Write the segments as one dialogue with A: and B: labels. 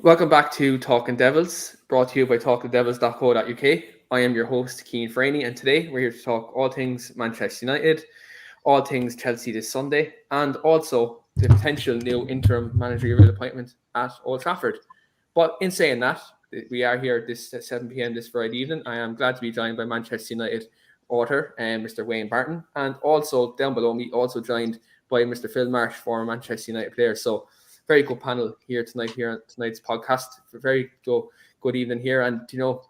A: Welcome back to Talking Devils, brought to you by talkingdevils.co.uk. I am your host, Keane Franey, and today we're here to talk all things Manchester United, all things Chelsea this Sunday, and also the potential new interim managerial appointment at Old Trafford. But in saying that, we are here this 7 p.m. this Friday evening. I am glad to be joined by Manchester United author and Mr. Wayne Barton, and also down below me, also joined by Mr. Phil Marsh, former Manchester United player. So very good panel here tonight here on tonight's podcast. Very good evening here, and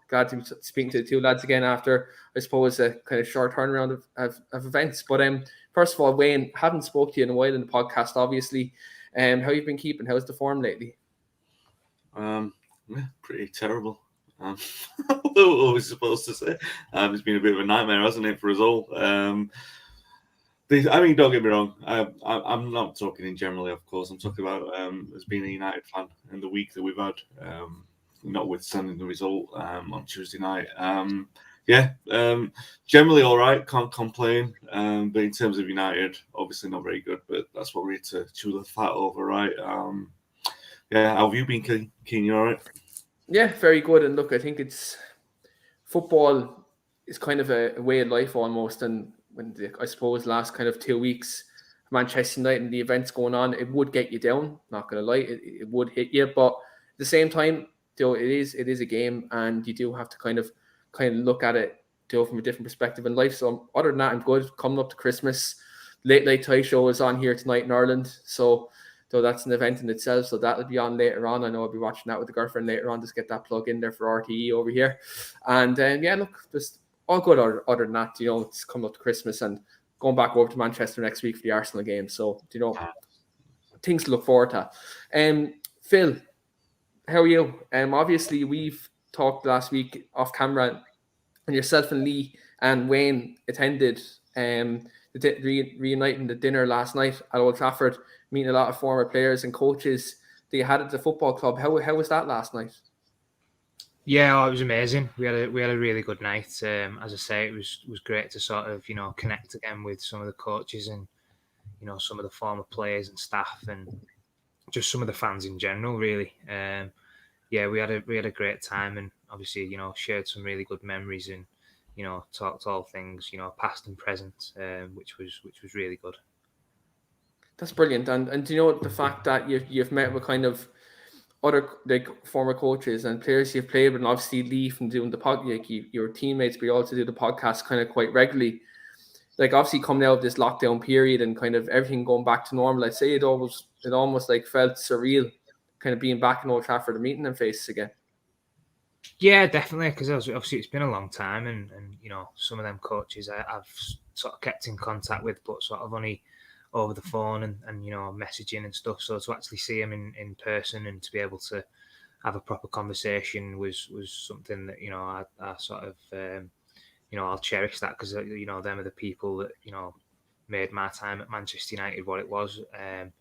A: glad to be speaking to the two lads again after I suppose a kind of short turnaround of events. But first of all, Wayne, haven't spoke to you in a while in the podcast, obviously. How you been keeping? How's the form lately?
B: Pretty terrible. What was I supposed to say? It's been a bit of a nightmare, hasn't it, for us all? Don't get me wrong. I'm not talking in generally, of course. I'm talking about as being a United fan and the week that we've had, notwithstanding the result on Tuesday night. Generally all right. Can't complain. But in terms of United, obviously not very good. But that's what we're here to chew the fat over, right? How have you been, Keane? You all right?
A: Yeah, very good. And look, I think it's football is kind of a way of life almost. And I suppose last kind of 2 weeks, Manchester United and the events going on, it would get you down. Not gonna lie, it would hit you. But at the same time, it is a game, and you do have to kind of look at it from a different perspective in life. So other than that, I'm good. Coming up to Christmas, late night Thai show is on here tonight in Ireland. So that's an event in itself. So that'll be on later on. I know I'll be watching that with the girlfriend later on. Just get that plug in there for RTE over here. And look, just all good other than that. It's coming up to Christmas and going back over to Manchester next week for the Arsenal game. So, things to look forward to. Phil, how are you? Obviously, we've talked last week off camera, and yourself and Lee and Wayne attended reuniting the dinner last night at Old Trafford, meeting a lot of former players and coaches that you had at the football club. How was that last night?
C: Yeah, it was amazing. We had a really good night. As I say, it was great to sort of connect again with some of the coaches and some of the former players and staff and just some of the fans in general. Really, we had a great time and obviously shared some really good memories and talked all things past and present, which was really good.
A: That's brilliant. And do the fact that you've met with kind of other like former coaches and players you've played with, and obviously Lee from doing the pod, like your teammates, but you also do the podcast kind of quite regularly. Like obviously coming out of this lockdown period and kind of everything going back to normal, I'd say it almost like felt surreal, kind of being back in Old Trafford and meeting them faces again.
C: Yeah, definitely, because obviously it's been a long time, and some of them coaches I've sort of kept in contact with, but sort of only over the phone and messaging and stuff. So to actually see them in person and to be able to have a proper conversation was something that I sort of I'll cherish that, because them are the people that made my time at Manchester United what it was. And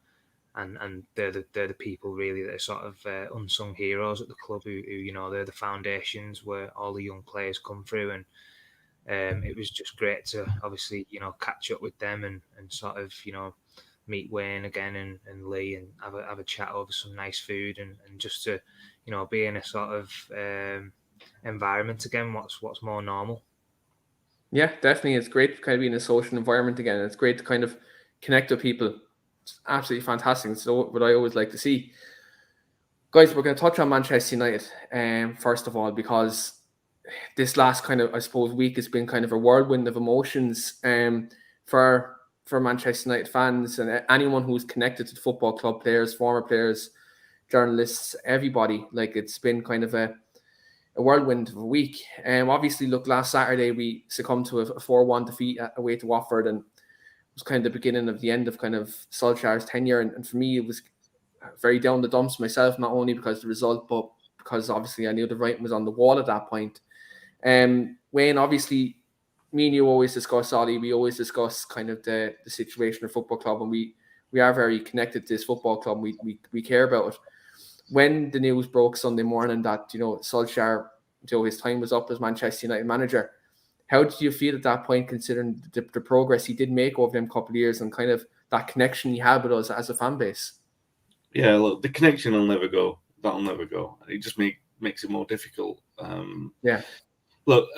C: they're the people really that are sort of unsung heroes at the club who they're the foundations where all the young players come through, and it was just great to obviously catch up with them and sort of meet Wayne again and Lee and have a chat over some nice food and just to be in a sort of environment again, what's more normal.
A: Yeah, definitely. It's great to kind of be in a social environment again. It's great to kind of connect with people. It's absolutely fantastic. It's what I always like to see. Guys, we're going to touch on Manchester United first of all, because this last kind of, I suppose, week has been kind of a whirlwind of emotions for Manchester United fans and anyone who's connected to the football club, players, former players, journalists, everybody. Like, it's been kind of a whirlwind of a week. Obviously, look, last Saturday we succumbed to a 4-1 defeat away to Watford, and was kind of the beginning of the end of kind of Solskjaer's tenure. And for me, it was very down the dumps myself, not only because of the result, but because obviously I knew the writing was on the wall at that point. Wayne, obviously, me and you always discuss, Ollie, we always discuss kind of the situation of football club, and we are very connected to this football club. We care about it. When the news broke Sunday morning that, Solskjaer, his time was up as Manchester United manager, how did you feel at that point, considering the progress he did make over them couple of years and kind of that connection he had with us as a fan base?
B: Yeah, look, the connection will never go. that'll never go. It just makes it more difficult.
A: Yeah.
B: Look,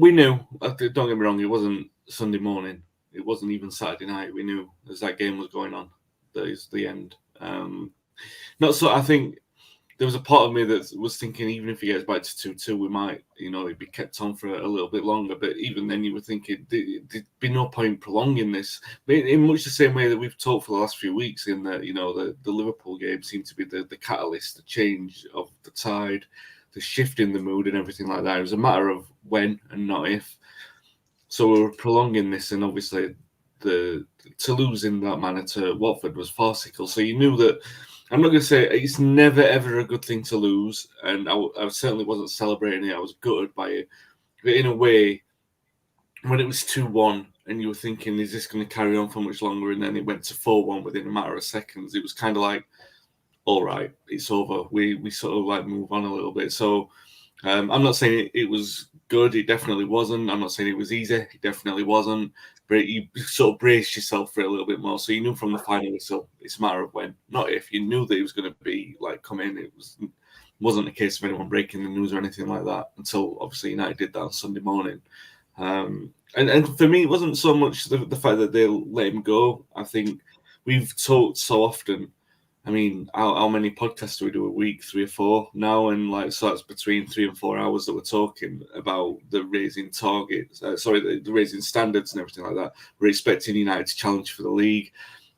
B: we knew. Don't get me wrong. It wasn't Sunday morning. It wasn't even Saturday night. We knew as that game was going on that is the end. Not so. I think there was a part of me that was thinking, even if he gets back to 2-2, we might, it'd be kept on for a little bit longer. But even then, you were thinking there'd be no point prolonging this. But in much the same way that we've talked for the last few weeks, in that the Liverpool game seemed to be the catalyst, the change of the tide, the shift in the mood, and everything like that. It was a matter of when and not if. So we were prolonging this, and obviously to lose in that manner to Watford was farcical. So you knew that. I'm not going to say it's never, ever a good thing to lose, and I certainly wasn't celebrating it. I was gutted by it. But in a way, when it was 2-1 and you were thinking, is this going to carry on for much longer? And then it went to 4-1 within a matter of seconds. It was kind of like, all right, it's over. We sort of like move on a little bit. So I'm not saying it was good. It definitely wasn't. I'm not saying it was easy. It definitely wasn't. But you sort of braced yourself for it a little bit more. So you knew from the final whistle, it's a matter of when, not if. You knew that it was going to be like come in. It wasn't a case of anyone breaking the news or anything like that until obviously United did that on Sunday morning. And for me, it wasn't so much the fact that they let him go. I think we've talked so often. I mean, how many podcasts do we do a week? 3 or 4 now, and so that's between 3 and 4 hours that we're talking about the raising targets. The raising standards and everything like that. We're expecting United to challenge for the league,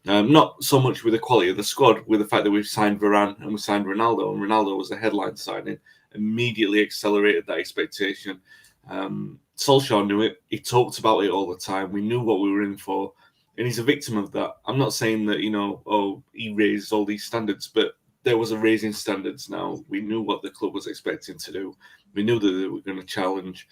B: not so much with the quality of the squad, with the fact that we've signed Varane and we signed Ronaldo, and Ronaldo was a headline signing, immediately accelerated that expectation. Solskjaer knew it. He talked about it all the time. We knew what we were in for. And he's a victim of that. I'm not saying that, he raised all these standards, but there was a raising standards now. We knew what the club was expecting to do. We knew that they were going to challenge,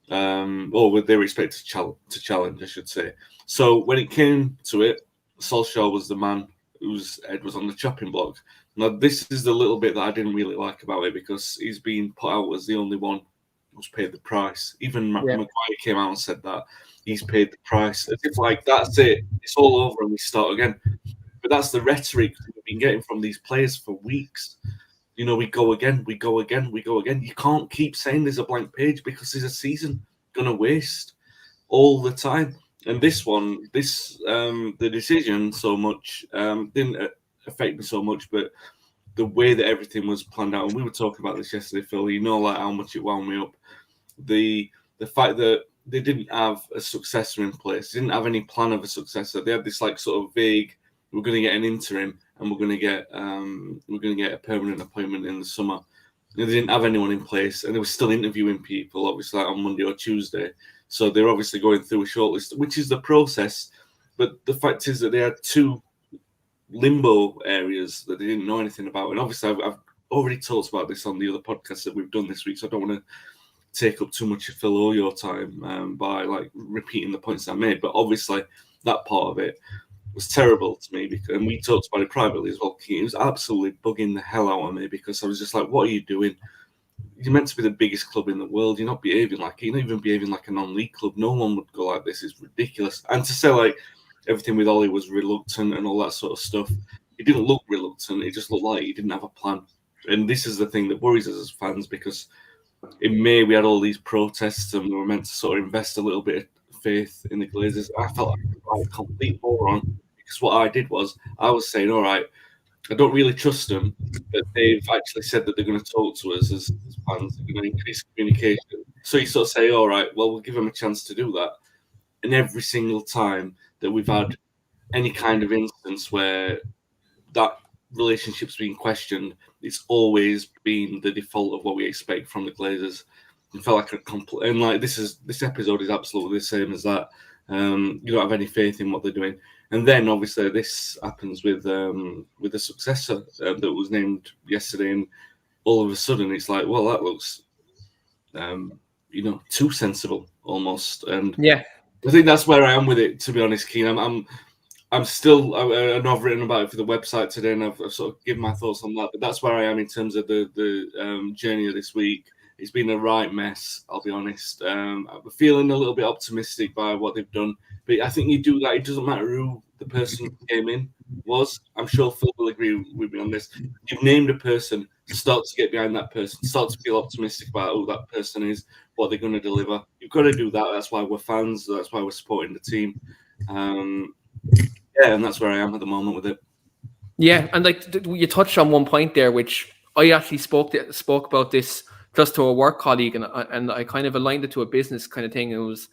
B: or they were expected to challenge, I should say. So when it came to it, Solskjaer was the man whose head was on the chopping block. Now, this is the little bit that I didn't really like about it, because he's been put out as the only one who's paid the price. Even Maguire came out and said that. He's paid the price. As if that's it. It's all over and we start again. But that's the rhetoric we've been getting from these players for weeks. We go again, we go again, we go again. You can't keep saying there's a blank page, because there's a season going to waste all the time. And the decision so much didn't affect me so much, but the way that everything was planned out, and we were talking about this yesterday, Phil, how much it wound me up. The fact that they didn't have a successor in place. They didn't have any plan of a successor. They had this sort of vague, we're going to get an interim and we're going to get a permanent appointment in the summer. They didn't have anyone in place, and they were still interviewing people, obviously, on Monday or Tuesday. So they're obviously going through a shortlist, which is the process. But the fact is that they had 2 limbo areas that they didn't know anything about. And obviously, I've already talked about this on the other podcasts that we've done this week, so I don't want to take up too much of Phil or your time by repeating the points I made, but obviously that part of it was terrible to me, and we talked about it privately as well, Keane. It was absolutely bugging the hell out of me, because I was just like, what are you doing? You're meant to be the biggest club in the world. You're not behaving like it. You're not even behaving like a non-league club. No one would go like this. It's ridiculous. And to say everything with Ollie was reluctant and all that sort of stuff, it didn't look reluctant. It just looked like he didn't have a plan. And this is the thing that worries us as fans, because in May, we had all these protests and we were meant to sort of invest a little bit of faith in the Glazers. I felt like a complete moron, because what I did was I was saying, all right, I don't really trust them, but they've actually said that they're going to talk to us as fans. They're going to increase communication. So you sort of say, all right, well, we'll give them a chance to do that. And every single time that we've had any kind of instance where that relationship's been questioned, it's always been the default of what we expect from the Glazers. It felt like a complete, and this episode is absolutely the same as that. You don't have any faith in what they're doing, and then obviously this happens with the successor that was named yesterday, and all of a sudden it's like, well, that looks, too sensible almost, and I think that's where I am with it. To be honest, Keane, I'm still, I know I've written about it for the website today, and I've sort of given my thoughts on that, but that's where I am in terms of the journey of this week. It's been a right mess, I'll be honest. I'm feeling a little bit optimistic by what they've done, but I think you do that. It doesn't matter who the person came in. was, I'm sure Phil will agree with me on this. You've named a person, start to get behind that person, start to feel optimistic about who that person is, what they're going to deliver. You've got to do that. That's why we're fans. That's why we're supporting the team. Yeah, and that's where I am at the moment with it.
A: Yeah, and like you touched on one point there, which I actually spoke about this just to a work colleague, and I kind of aligned it to a business kind of thing. It was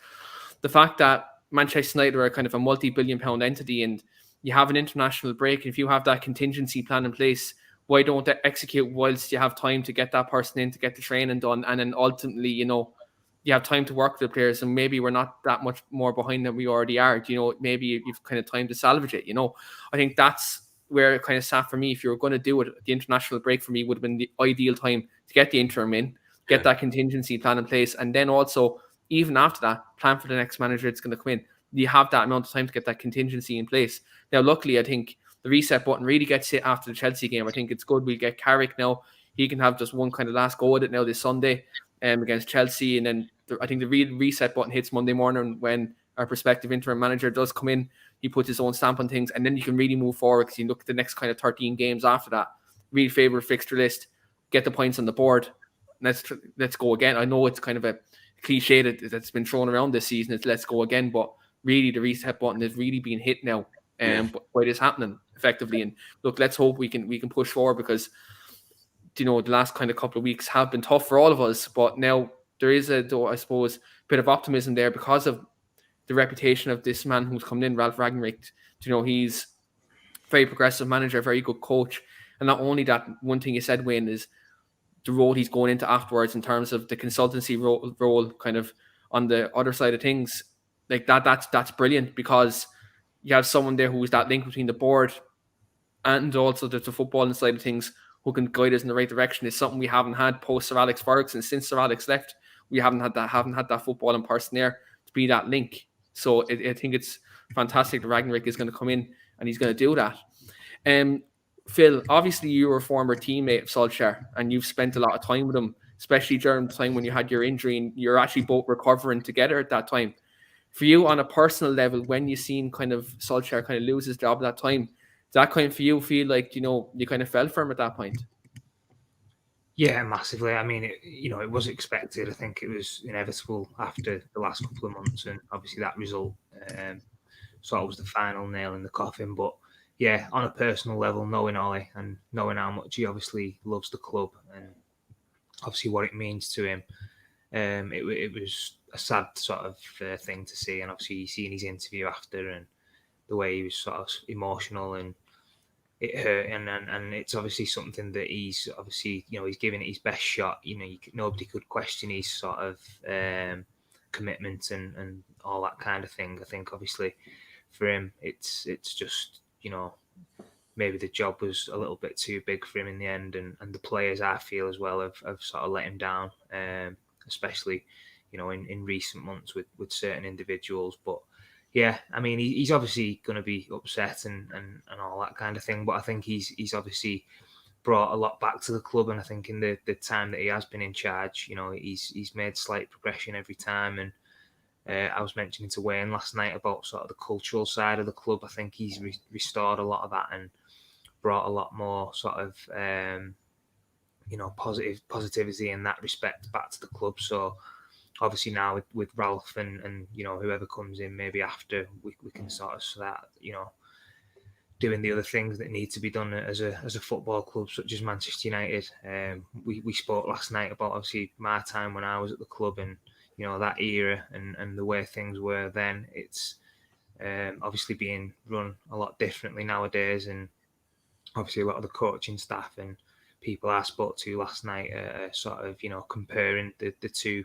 A: the fact that Manchester United are kind of a multi-billion-pound entity, and you have an international break. And if you have that contingency plan in place, why don't they execute whilst you have time to get that person in, to get the training done, and then ultimately, you have time to work with the players, and maybe we're not that much more behind than we already are. Maybe you've kind of time to salvage it. I think that's where it kind of sat for me. If you were going to do it, the international break for me would have been the ideal time to get the interim in, get that contingency plan in place, and then also, even after that, plan for the next manager that's going to come in. You have that amount of time to get that contingency in place. Now, luckily, I think the reset button really gets hit after the Chelsea game. I think it's good. We'll get Carrick now. He can have just one kind of last go at it now this Sunday against Chelsea. And then I think the real reset button hits Monday morning when our prospective interim manager does come in. He puts his own stamp on things, and then you can really move forward because you look at the next kind of 13 games after that. Really favourite fixture list, get the points on the board. Let's go again. I know it's kind of a cliche that's been thrown around this season. It's let's go again, but really the reset button is really being hit now, by this happening effectively. And look, let's hope we can push forward, because the last kind of couple of weeks have been tough for all of us. But now there is I suppose, bit of optimism there because of the reputation of this man who's coming in, Ralf Rangnick. He's a very progressive manager, a very good coach. And not only that, one thing you said, Wayne, is the role he's going into afterwards in terms of the consultancy role kind of on the other side of things. Like that's brilliant, because you have someone there who is that link between the board and also the footballing side of things, who can guide us in the right direction. Is something we haven't had post Sir Alex Ferguson. Since Sir Alex left, we haven't had that footballing person there to be that link. So I think it's fantastic that Ragnarik is going to come in and he's going to do that. Phil, obviously you were a former teammate of Solskjaer and you've spent a lot of time with him, especially during the time when you had your injury and you're actually both recovering together at that time. For you, on a personal level, when you seen kind of Solskjaer kind of lose his job at that time, did that kind of for you feel like, you kind of fell for him at that point?
C: Yeah, massively. I mean, it was expected. I think it was inevitable after the last couple of months, and obviously that result sort of was the final nail in the coffin. But yeah, on a personal level, knowing Ollie and knowing how much he obviously loves the club and obviously what it means to him, it was a sad sort of thing to see. And obviously, seeing his interview after and the way he was sort of emotional, and it hurt, and it's obviously something that he's obviously he's giving it his best shot. Nobody could question his sort of commitment and all that kind of thing. I think obviously for him it's just maybe the job was a little bit too big for him in the end, and the players, I feel as well, have sort of let him down, especially in recent months with certain individuals. But yeah, I mean, he's obviously going to be upset and all that kind of thing. But I think he's obviously brought a lot back to the club. And I think in the time that he has been in charge, he's made slight progression every time. And I was mentioning to Wayne last night about sort of the cultural side of the club. I think he's restored a lot of that and brought a lot more sort of, positivity in that respect back to the club. So obviously now with Ralph and whoever comes in maybe after, we can sort of start doing the other things that need to be done as a football club such as Manchester United. We spoke last night about obviously my time when I was at the club and that era and the way things were then. It's obviously being run a lot differently nowadays, and obviously a lot of the coaching staff and people I spoke to last night sort of comparing the two.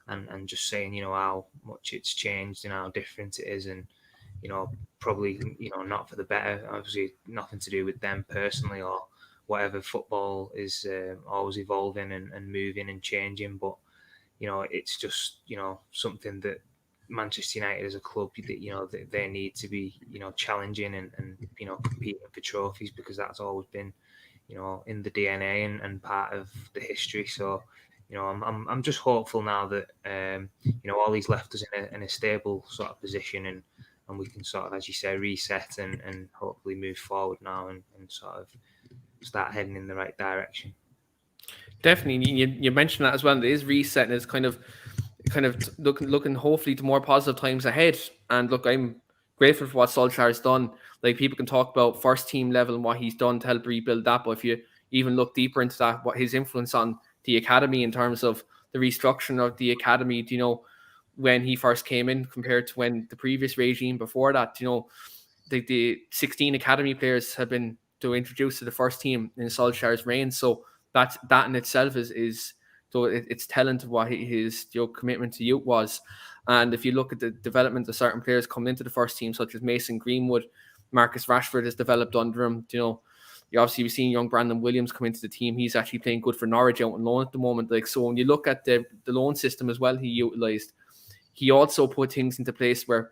C: And just saying, how much it's changed and how different it is, and probably not for the better. Obviously, nothing to do with them personally or whatever. Football is always evolving and moving and changing, but it's just something that Manchester United as a club, that they need to be challenging and competing for trophies, because that's always been in the DNA and part of the history. So. I'm just hopeful now that Ollie's left us in a stable sort of position, and we can sort of, as you say, reset and hopefully move forward now and sort of start heading in the right direction.
A: Definitely, you mentioned that as well. It is resetting. It's kind of looking hopefully to more positive times ahead. And look, I'm grateful for what Solskjaer's done. Like, people can talk about first team level and what he's done to help rebuild that, but if you even look deeper into that, what his influence on the academy in terms of the restructuring of the academy, you know, when he first came in compared to when the previous regime before that, you know, the 16 academy players have been introduced to the first team in Solskjaer's reign. So that in itself is so it's telling to what his commitment to youth was. And if you look at the development of certain players coming into the first team, such as Mason Greenwood, Marcus Rashford has developed under him. You know, we've seen young Brandon Williams come into the team. He's actually playing good for Norwich out on loan at the moment. Like, so when you look at the loan system as well, he utilised. He also put things into place where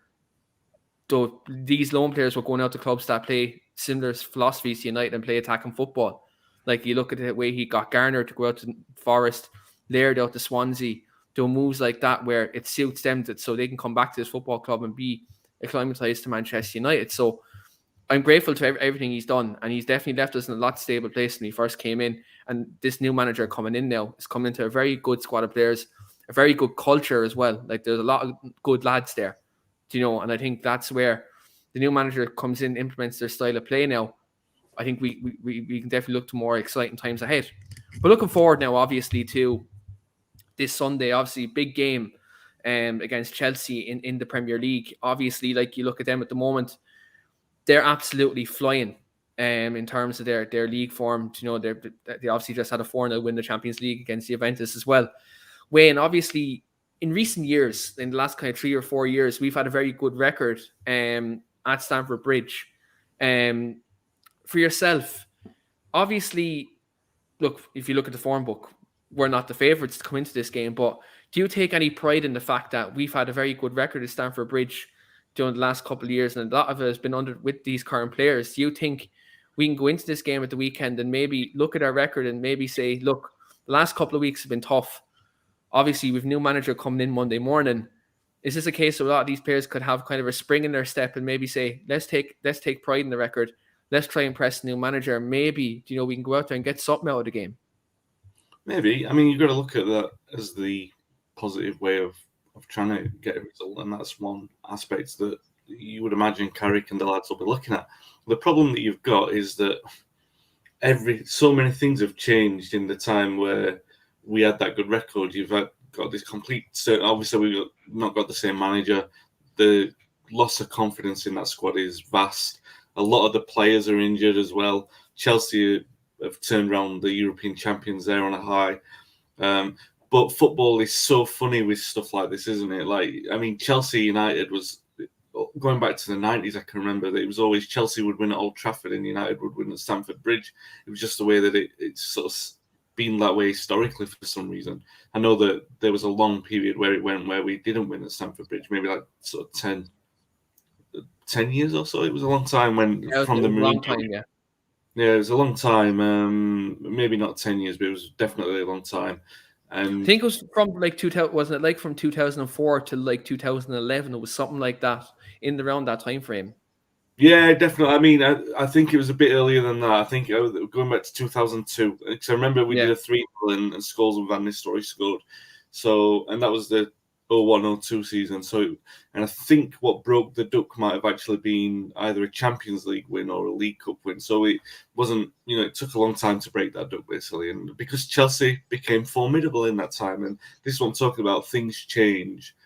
A: though these loan players were going out to clubs that play similar philosophies to United and play attacking football. Like, you look at the way he got Garner to go out to Forest, Laird out to Swansea, do moves like that where it suits them so they can come back to this football club and be acclimatized to Manchester United. So I'm grateful to everything he's done, and he's definitely left us in a lot stable place when he first came in. And this new manager coming in now is coming into a very good squad of players, a very good culture as well. Like, there's a lot of good lads there, you know, and I think that's where the new manager comes in, implements their style of play now. I think we can definitely look to more exciting times ahead. But looking forward now, obviously, to this Sunday, obviously big game against Chelsea in the Premier League. Obviously, like, you look at them at the moment, they're absolutely flying in terms of their league form. You know, they obviously just had a 4-0 win the Champions League against Juventus as well. Wayne, obviously, in recent years, in the last kind of 3 or 4 years, we've had a very good record at Stamford Bridge. For yourself, obviously, look, if you look at the form book, we're not the favourites to come into this game, but do you take any pride in the fact that we've had a very good record at Stamford Bridge during the last couple of years, and a lot of it has been under with these current players? Do you think we can go into this game at the weekend and maybe look at our record and maybe say, look, the last couple of weeks have been tough. Obviously, with new manager coming in Monday morning, is this a case of a lot of these players could have kind of a spring in their step and maybe say, let's take pride in the record, let's try and press the new manager. Maybe, you know, we can go out there and get something out of the game.
B: Maybe. I mean, you've got to look at that as the positive way of trying to get a result, and that's one aspect that you would imagine Carrick and the lads will be looking at. The problem that you've got is that so many things have changed in the time where we had that good record. You've got this complete. Obviously, we've not got the same manager. The loss of confidence in that squad is vast. A lot of the players are injured as well. Chelsea have turned around the European champions there on a high. But football is so funny with stuff like this, isn't it? Like, I mean, Chelsea United was going back to the 90s. I can remember that it was always Chelsea would win at Old Trafford and United would win at Stamford Bridge. It was just the way that it's sort of been that way historically for some reason. I know that there was a long period where it went where we didn't win at Stamford Bridge, maybe like sort of 10 years or so. It was a long time from the Mourinho. Yeah, it was a long time. Maybe not 10 years, but it was definitely a long time. And
A: I think it was from like 2000, wasn't it? Like from 2004 to like 2011, it was something like that around that time frame.
B: Yeah, definitely. I mean, I think it was a bit earlier than that. I think going back to 2002, because I remember we did a 3-0 and Scholes and Van Nistelrooy scored. So, and that was the 01-02 season. So, and I think what broke the duck might have actually been either a Champions League win or a League Cup win. So it wasn't, it took a long time to break that duck, basically. And because Chelsea became formidable in that time, and this is what I'm talking about, things change.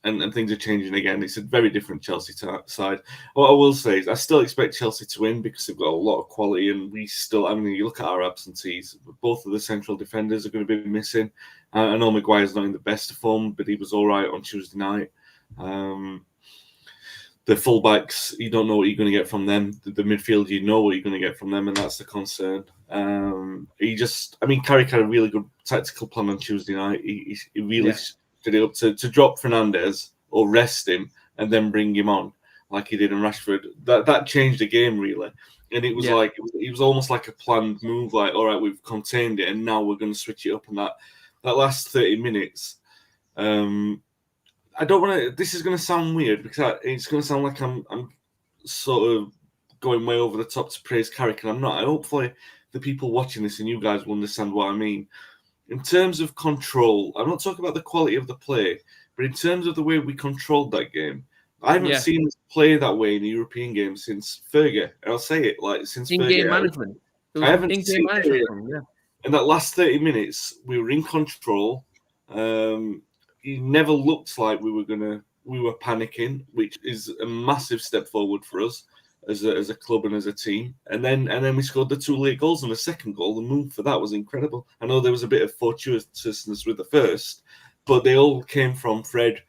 B: And things are changing again. It's a very different Chelsea side. What I will say is I still expect Chelsea to win because they've got a lot of quality, and you look at our absentees, both of the central defenders are going to be missing. I know Maguire's not in the best form, but he was all right on Tuesday night. The fullbacks, you don't know what you're going to get from them. The midfield, you know what you're going to get from them, and that's the concern. Carrick had a really good tactical plan on Tuesday night. He really did it up to drop Fernandes or rest him and then bring him on like he did in Rashford. That changed the game, really. And it was like it was almost like a planned move. Like, all right, we've contained it, and now we're going to switch it up. And that last 30 minutes, I don't want to. This is going to sound weird because it's going to sound like I'm sort of going way over the top to praise Carrick, and I'm not. Hopefully, the people watching this and you guys will understand what I mean. In terms of control, I'm not talking about the quality of the play, but in terms of the way we controlled that game, I haven't seen us play that way in the European game since Fergie. And I'll say it like since
A: in-game
B: Fergie.
A: management.
B: I haven't
A: in-game
B: seen
A: management
B: it.
A: from him,
B: In that last 30 minutes, we were in control. It never looked like we were panicking, which is a massive step forward for us as a club and as a team. And then we scored the 2 late goals, and the second goal, the move for that was incredible. I know there was a bit of fortuitousness with the first, but they all came from Fred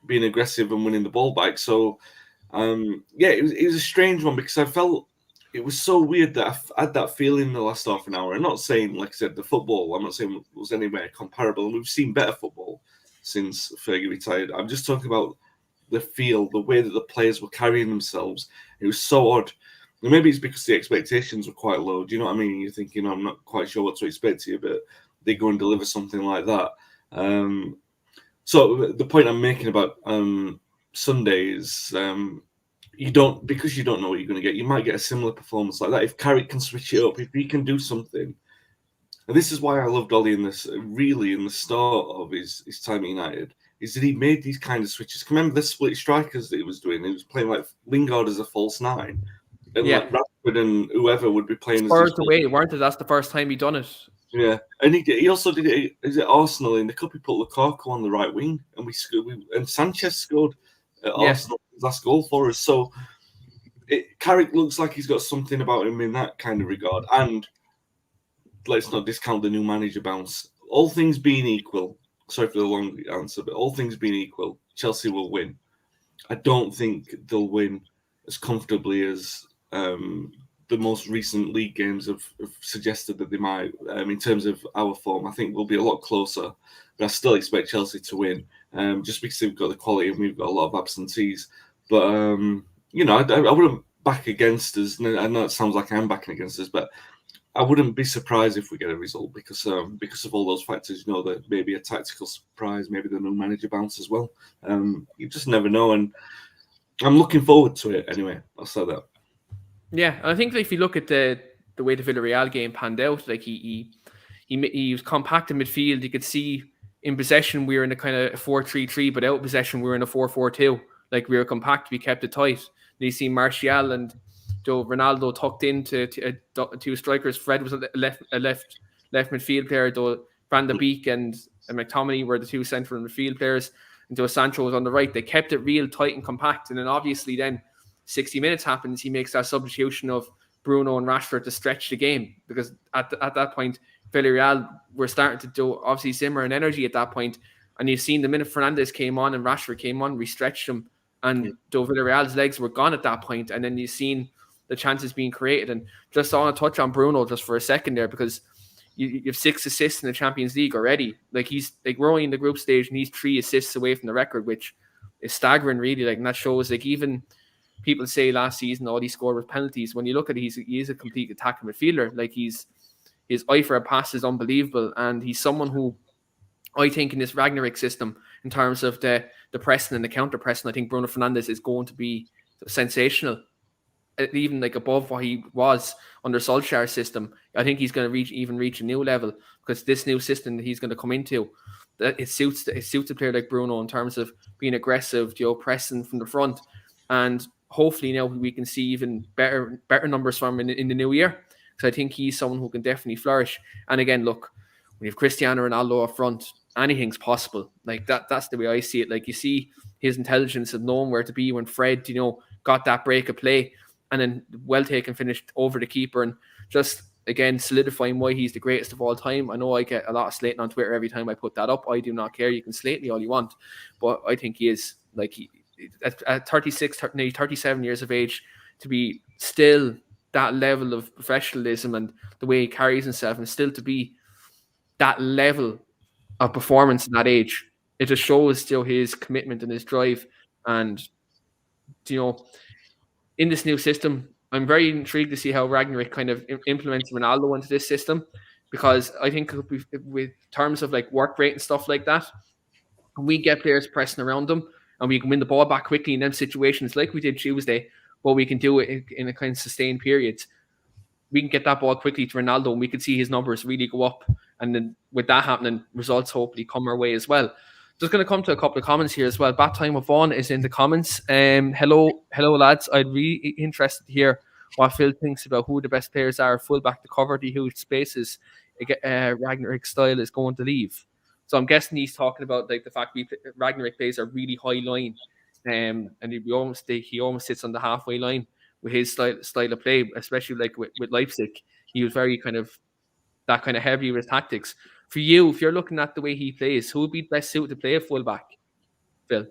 B: being aggressive and winning the ball back. So it was a strange one because I felt it was so weird that I had that feeling the last half an hour. I'm not saying, like I said, the football, I'm not saying it was anywhere comparable. And we've seen better football since Fergie retired. I'm just talking about the feel, the way that the players were carrying themselves. It was so odd. And maybe it's because the expectations were quite low. Do you know what I mean? You're thinking, I'm not quite sure what to expect here, but they go and deliver something like that. So the point I'm making about Sunday is you don't know what you're going to get. You might get a similar performance like that if Carrick can switch it up, if he can do something. And this is why I loved Ollie in the start of his time at United, is that he made these kind of switches. Remember the split strikers that he was doing? He was playing like Lingard as a false 9, and like Rashford and whoever would be playing
A: Spurs
B: as
A: away, weren't it? That's the first time he done it.
B: Yeah, and he also did it. Is it Arsenal in the cup? He put Lukaku on the right wing, and and Sanchez scored at Arsenal last goal for us. So Carrick looks like he's got something about him in that kind of regard. And let's not discount the new manager bounce. All things being equal, sorry for the long answer, but all things being equal, Chelsea will win. I don't think they'll win as comfortably as the most recent league games have suggested that they might. In terms of our form, I think we'll be a lot closer, but I still expect Chelsea to win, just because they've got the quality and we've got a lot of absentees. But I wouldn't back against us. I know it sounds like I'm backing against us, but I wouldn't be surprised if we get a result because of all those factors. You know, that maybe a tactical surprise, maybe the new manager bounce as well. You just never know, and I'm looking forward to it anyway. I'll say that.
A: Yeah, and I think if you look at the way the Villarreal game panned out, like he was compact in midfield. You could see in possession we were in a kind of 4-3-3, but out of possession we were in a 4-4-2. Like we were compact, we kept it tight. And you see Martial and Ronaldo tucked into two strikers. Fred was a left midfield player. Though Van de Beek and McTominay were the two central midfield players. And Sancho was on the right. They kept it real tight and compact. And then obviously then 60 minutes happens, he makes that substitution of Bruno and Rashford to stretch the game, because at that point Villarreal were starting to do obviously simmer and energy at that point, and you've seen the minute Fernandes came on and Rashford came on, we stretched them, and Villarreal's legs were gone at that point, and then you've seen the chances being created. And just I want to touch on Bruno just for a second there, because you have 6 assists in the Champions League already. Like we're only in the group stage and he's 3 assists away from the record, which is staggering really. Like, and that shows, like, even people say last season all he scored with penalties. When you look at it, he is a complete attacking midfielder. Like, his eye for a pass is unbelievable, and he's someone who I think in this Rangnick system, in terms of the pressing and the counter pressing, I think Bruno Fernandes is going to be sensational, even like above what he was under Solskjaer's system. I think he's going to reach a new level, because this new system that he's going to come into, that it suits a player like Bruno in terms of being aggressive, pressing from the front, and hopefully now we can see even better numbers from him in the new year, because I think he's someone who can definitely flourish. And again, look, when you have Cristiano Ronaldo up front, anything's possible. Like that's the way I see it. Like, you see his intelligence of knowing where to be when Fred, got that break of play, and then well taken finished over the keeper, and just again solidifying why he's the greatest of all time. I know I get a lot of slating on Twitter every time I put that up. I do not care. You can slate me all you want, but I think he is, like, at 36, nearly 37 years of age, to be still that level of professionalism and the way he carries himself, and still to be that level of performance at that age, it just shows still his commitment and his drive. And in this new system, I'm very intrigued to see how Rangnick kind of implements Ronaldo into this system, because I think with terms of like work rate and stuff like that, we get players pressing around them, and we can win the ball back quickly in them situations like we did Tuesday, but we can do it in a kind of sustained period. We can get that ball quickly to Ronaldo, and we can see his numbers really go up. And then with that happening, results hopefully come our way as well. Just going to come to a couple of comments here as well. Bat Time of Vaughan is in the comments. Hello, lads. I'd really interested to hear what Phil thinks about who the best players are fullback to cover the huge spaces Ragnick style is going to leave. So I'm guessing he's talking about like the fact Ragnick plays a really high line, and he almost sits on the halfway line with his style of play, especially like with Leipzig. He was very kind of heavy with tactics. For you, if you're looking at the way he plays, who would be best suited to play a fullback, Phil?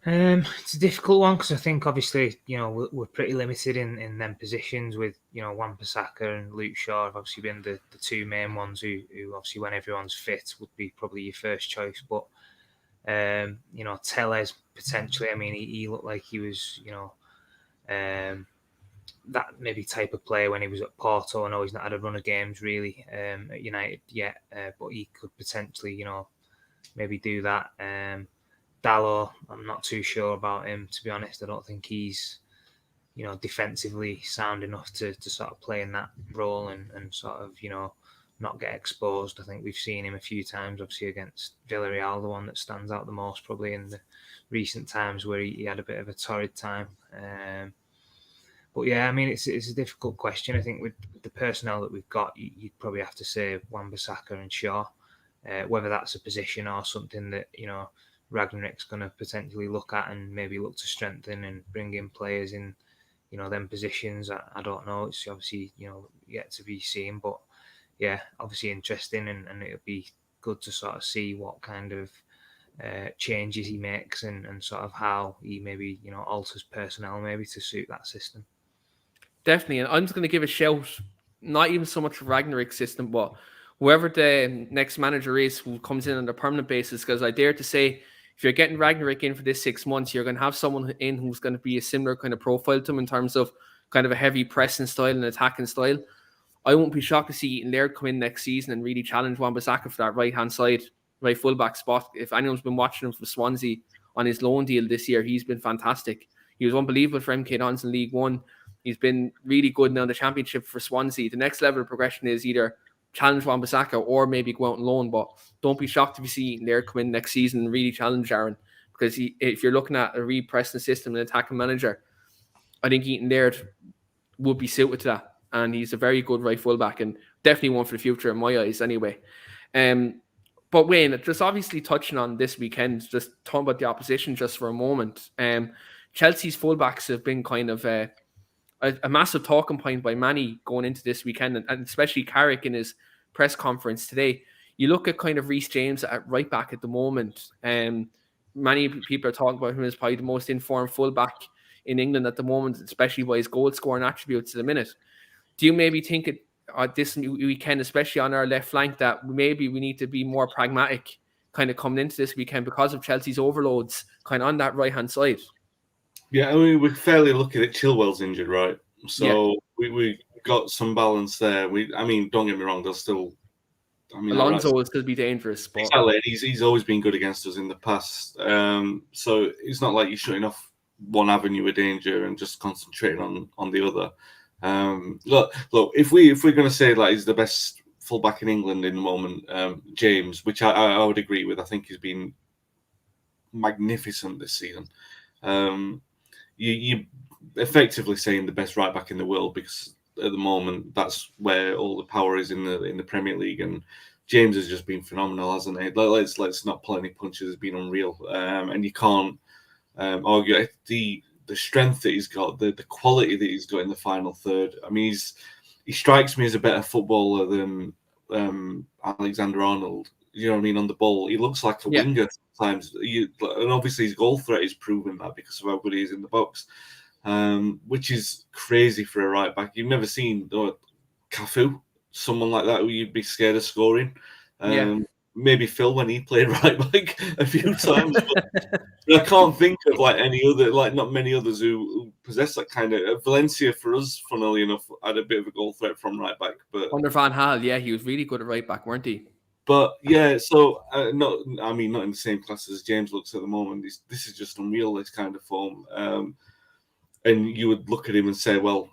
C: It's a difficult one because I think obviously we're pretty limited in them positions with Wan-Bissaka and Luke Shaw have obviously been the two main ones who obviously when everyone's fit would be probably your first choice. But Tellez potentially. I mean, he looked like he was that maybe type of player when he was at Porto. I know he's not had a run of games really at United yet, but he could potentially maybe do that. Dalot, I'm not too sure about him, to be honest. I don't think he's, defensively sound enough to sort of play in that role and sort of, not get exposed. I think we've seen him a few times, obviously, against Villarreal, the one that stands out the most probably in the recent times where he had a bit of a torrid time. But yeah, I mean, it's a difficult question. I think with the personnel that we've got, you'd probably have to say Wan-Bissaka and Shaw, whether that's a position or something that, Ragnick's going to potentially look at and maybe look to strengthen and bring in players in, them positions. I don't know. It's obviously, yet to be seen. But yeah, obviously interesting and it'll be good to sort of see what kind of changes he makes and sort of how he maybe, alters personnel maybe to suit that system.
A: Definitely. And I'm just going to give a shout, not even so much for Ragnick's system, but whoever the next manager is who comes in on a permanent basis, because I dare to say, if you're getting Ragnick in for this 6 months, you're going to have someone in who's going to be a similar kind of profile to him in terms of kind of a heavy pressing style and attacking style. I won't be shocked to see Eaton Laird come in next season and really challenge Wan-Bissaka for that right-hand side, right fullback spot. If anyone's been watching him for Swansea on his loan deal this year, he's been fantastic. He was unbelievable for MK Dons in League One. He's been really good now in the Championship for Swansea. The next level of progression is either challenge Wan-Bissaka or maybe go out on loan, but don't be shocked if you see Eaton Laird come in next season and really challenge Aaron, because if you're looking at a re-pressing system and attacking manager, I think Eaton Laird would be suited to that, and he's a very good right fullback and definitely one for the future in my eyes anyway. But Wayne, just obviously touching on this weekend, just talking about the opposition just for a moment. Chelsea's fullbacks have been kind of a massive talking point by Manny going into this weekend, and especially Carrick in his press conference today. You look at kind of Reece James at right back at the moment. Many people are talking about him as probably the most informed fullback in England at the moment, especially by his goal scoring attributes at the minute. Do you maybe think this weekend, especially on our left flank, that maybe we need to be more pragmatic kind of coming into this weekend because of Chelsea's overloads kind of on that right-hand side?
B: Yeah, I mean, we're fairly lucky that Chilwell's injured, right? So yeah. we got some balance there. Don't get me wrong, there's still...
A: Alonso will still be dangerous. But...
B: Exactly. He's always been good against us in the past. So it's not like you're shutting off one avenue of danger and just concentrating on the other. Look, if we're going to say that he's the best fullback in England in the moment, James, which I would agree with, I think he's been magnificent this season. You effectively saying the best right back in the world, because at the moment that's where all the power is in the Premier League, and James has just been phenomenal, hasn't he? Let's not pull any punches. It's been unreal, and you can't argue the strength that he's got, the quality that he's got in the final third. I mean, he strikes me as a better footballer than Alexander-Arnold. You know what I mean? On the ball, he looks like a winger sometimes. And obviously his goal threat is proven that because of how good he is in the box, which is crazy for a right back. You've never seen Cafu, someone like that who you'd be scared of scoring. Maybe Phil when he played right back a few times. But I can't think of not many others who possess that kind of. Valencia for us, funnily enough, had a bit of a goal threat from right back. But
A: under Van Gaal, he was really good at right back, weren't he?
B: But yeah, so not in the same class as James looks at the moment. This is just unreal, this kind of form. And you would look at him and say, well,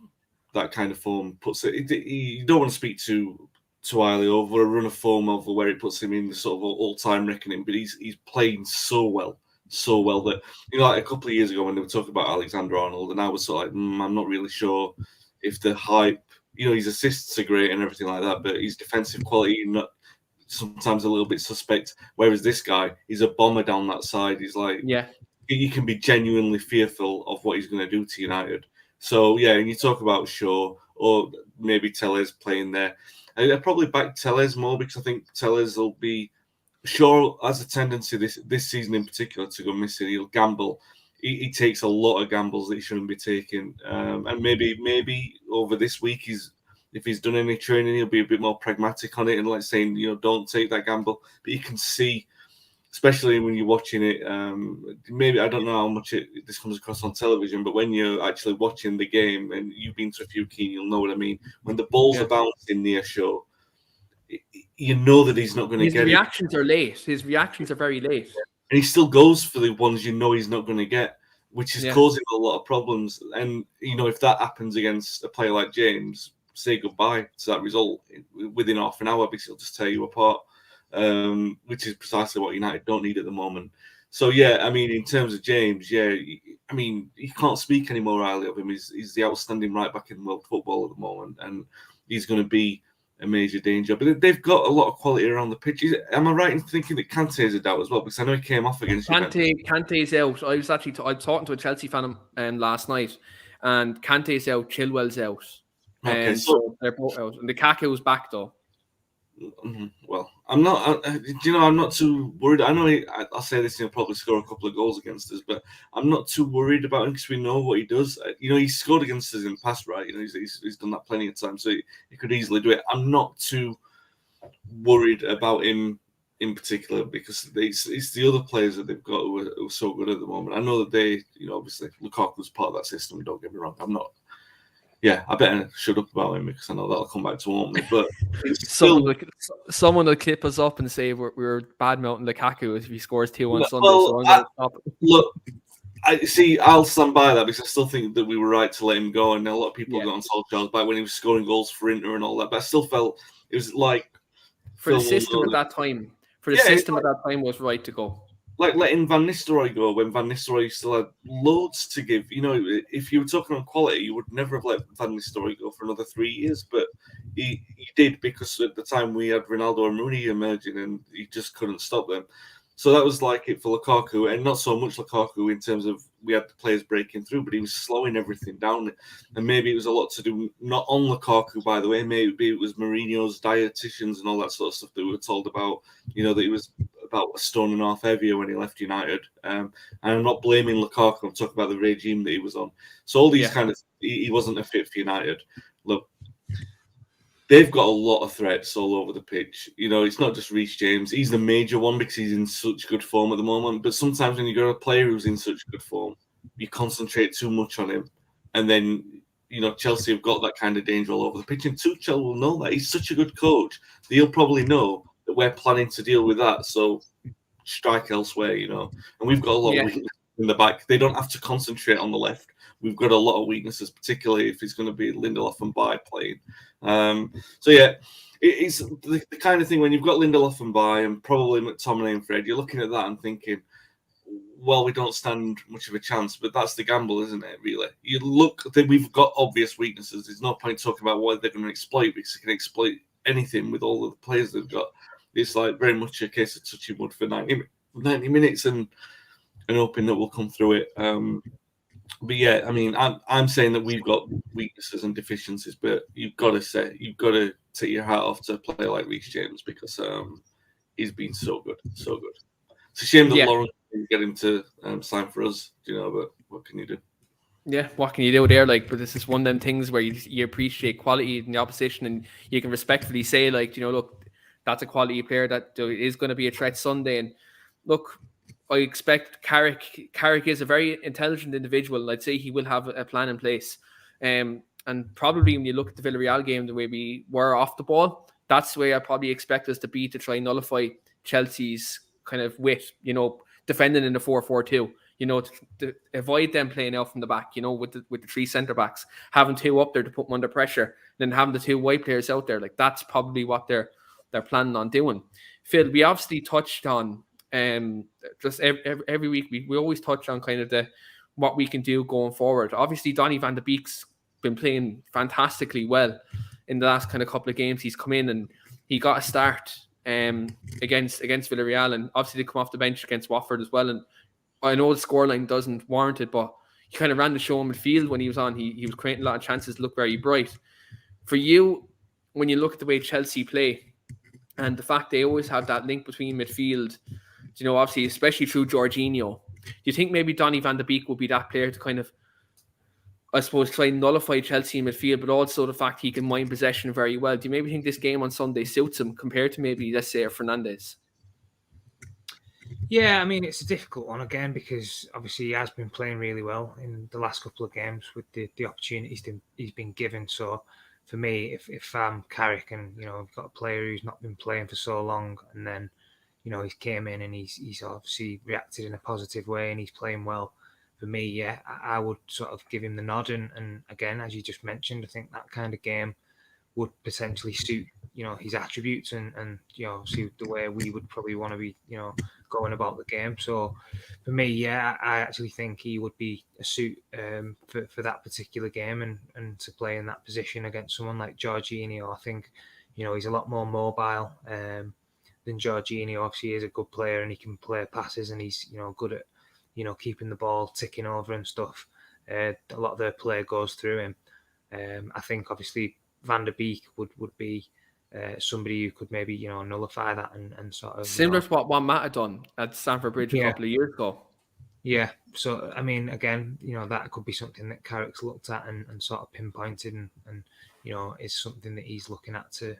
B: that kind of form puts it. You don't want to speak too highly over a run of form over where it puts him in the sort of all-time reckoning. But he's playing so well that like a couple of years ago when they were talking about Alexander Arnold, and I was sort of like, I'm not really sure if the hype. His assists are great and everything like that, but his defensive quality not sometimes a little bit suspect. Whereas this guy, he's a bomber down that side. He's like, you can be genuinely fearful of what he's going to do to United. So yeah, and you talk about Shaw or maybe Tellez playing there. I'd probably back Tellez more because I think Tellez will be. Shaw has a tendency this season in particular to go missing. He'll gamble. He takes a lot of gambles that he shouldn't be taking. And maybe over this week if he's done any training, he'll be a bit more pragmatic on it and like saying, don't take that gamble. But you can see, especially when you're watching it, maybe I don't know how much this comes across on television, but when you're actually watching the game and you've been to a few, Keane, you'll know what I mean. When the balls are bouncing near Shaw, you know that he's not going to get it.
A: His reactions are late. His reactions are very late.
B: And he still goes for the ones he's not going to get, which is causing a lot of problems. And, if that happens against a player like James, say goodbye to that result within half an hour because he'll just tear you apart, which is precisely what United don't need at the moment. So, yeah, in terms of James, you can't speak any more highly of him. He's the outstanding right back in world football at the moment, and he's going to be a major danger. But they've got a lot of quality around the pitch. Am I right in thinking that Kante is a doubt as well? Because I know he came off against
A: Kante's out. I was actually I was talking to a Chelsea fan last night, and Kante's out, Chilwell's out.
B: Okay,
A: so they're both out. And Lukaku's back though.
B: Well, I'm not. I'm not too worried. I know I'll say this. He'll probably score a couple of goals against us, but I'm not too worried about him because we know what he does. He's scored against us in the past, right? He's done that plenty of times, so he could easily do it. I'm not too worried about him in particular because it's the other players that they've got who are so good at the moment. I know that they, obviously Lukaku's part of that system. Don't get me wrong. I'm not. Yeah, I better shut up about him because I know that'll come back to haunt me. But
A: someone will clip us up and say we're bad mouthing Lukaku if he scores 2 on Sunday.
B: Well,
A: so I'm going to stop it.
B: Look, I'll stand by that because I still think that we were right to let him go. And a lot of people got on Solskjaer's back when he was scoring goals for Inter and all that. But I still felt it was like
A: for the system at that time. For the system at that time was right to go.
B: Like letting Van Nistelrooy go when Van Nistelrooy still had loads to give. If you were talking on quality, you would never have let Van Nistelrooy go for another 3 years. But he did because at the time we had Ronaldo and Rooney emerging and he just couldn't stop them. So that was like it for Lukaku, and not so much Lukaku in terms of we had the players breaking through, but he was slowing everything down. And maybe it was a lot to do, not on Lukaku, by the way. Maybe it was Mourinho's dietitians and all that sort of stuff that we were told about, that he was about a stone and a half heavier when he left United. And I'm not blaming Lukaku, I'm talking about the regime that he was on. So all these he wasn't a fit for United. Look, they've got a lot of threats all over the pitch. It's not just Reece James. He's the major one because he's in such good form at the moment. But sometimes when you got a player who's in such good form, you concentrate too much on him. And then, Chelsea have got that kind of danger all over the pitch. And Tuchel will know that. He's such a good coach that he'll probably know that we're planning to deal with that. So strike elsewhere, And we've got a lot of weakness in the back. They don't have to concentrate on the left. We've got a lot of weaknesses, particularly if it's going to be Lindelof and Bailly playing. It's the kind of thing when you've got Lindelof and Bailly and probably McTominay and Fred, you're looking at that and thinking, well, we don't stand much of a chance, but that's the gamble, isn't it, really? You look, we've got obvious weaknesses. There's no point talking about what they're going to exploit because they can exploit anything with all of the players they've got. It's like very much a case of touching wood for 90 minutes and hoping that we'll come through it. But yeah, I'm saying that we've got weaknesses and deficiencies, but you've got to take your hat off to a player like Reece James because he's been so good. It's a shame that Lawrence didn't get him to sign for us, but what can you do?
A: Yeah, what can you do there? But this is one of them things where you appreciate quality in the opposition and you can respectfully say, look, that's a quality player that is going to be a threat Sunday. And look, I expect Carrick is a very intelligent individual. I'd say he will have a plan in place. And probably when you look at the Villarreal game, the way we were off the ball, That's the way I probably expect us to be, to try and nullify Chelsea's kind of wit, defending in the 4-4-2, to avoid them playing out from the back, with the three centre backs, having two up there to put them under pressure, then having the two wide players out there. Like, that's probably what they're planning on doing. Phil, we obviously touched on just every week we always touch on kind of what we can do going forward. Obviously, Donny van de Beek's been playing fantastically well in the last kind of couple of games. He's come in and he got a start against Villarreal, and obviously they come off the bench against Watford as well. And I know the scoreline doesn't warrant it, but he kind of ran the show in midfield when he was on. He was creating a lot of chances, looked very bright. For you, when you look at the way Chelsea play and the fact they always have that link between midfield, obviously, especially through Jorginho, do you think maybe Donny van de Beek will be that player to kind of, I suppose, try and nullify Chelsea in midfield, but also the fact he can mind possession very well? Do you maybe think this game on Sunday suits him compared to maybe, let's say, a Fernandes?
C: Yeah, I mean, it's a difficult one again because obviously he has been playing really well in the last couple of games with the opportunities he's been given. So for me, if I'm Carrick and, I've got a player who's not been playing for so long, and then, he's came in and he's obviously reacted in a positive way and he's playing well, for me, yeah, I would sort of give him the nod. And again, as you just mentioned, I think that kind of game would potentially suit, his attributes and suit the way we would probably want to be, going about the game. So for me, yeah, I actually think he would be a suit for that particular game and to play in that position against someone like Jorginho. I think, he's a lot more mobile than Jorginho. Obviously, he is a good player and he can play passes and he's, good at, keeping the ball ticking over and stuff. A lot of their play goes through him. I think obviously Van der Beek would be somebody who could maybe, nullify that and sort of...
A: Similar to what Matt had done at Stamford Bridge a couple of years ago.
C: Yeah. So, I mean, again, that could be something that Carrick's looked at and sort of pinpointed and is something that he's looking at to,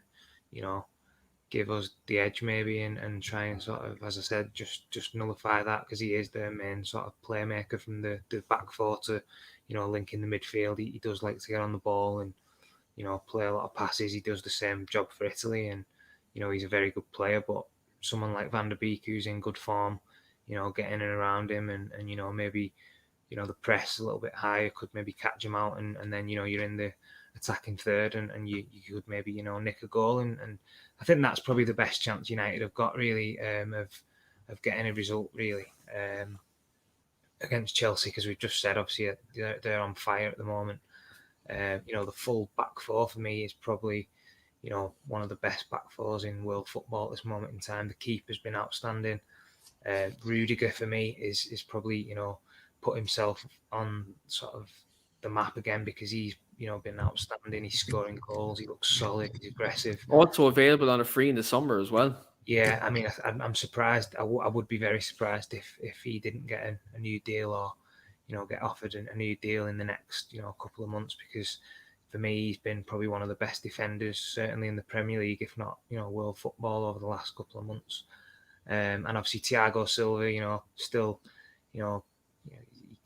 C: give us the edge maybe and try and sort of, as I said, just nullify that, because he is their main sort of playmaker from the back four to, link in the midfield. He does like to get on the ball and, play a lot of passes. He does the same job for Italy and, he's a very good player. But someone like Van der Beek, who's in good form, getting in and around him and maybe, the press a little bit higher could maybe catch him out and then, you're in the attacking third and you could maybe, nick a goal. And I think that's probably the best chance United have got really of getting a result really against Chelsea, because we've just said, obviously, they're on fire at the moment. The full back four for me is probably, one of the best back fours in world football at this moment in time. The keeper's been outstanding. Rudiger for me is probably, put himself on sort of the map again, because he's, been outstanding. He's scoring goals. He looks solid. He's aggressive.
A: Also available on a free in the summer as well.
C: Yeah, I mean, I'm surprised. I would be very surprised if he didn't get a new deal or, get offered a new deal in the next, couple of months, because for me, he's been probably one of the best defenders, certainly in the Premier League, if not, world football over the last couple of months. And obviously Thiago Silva, still, he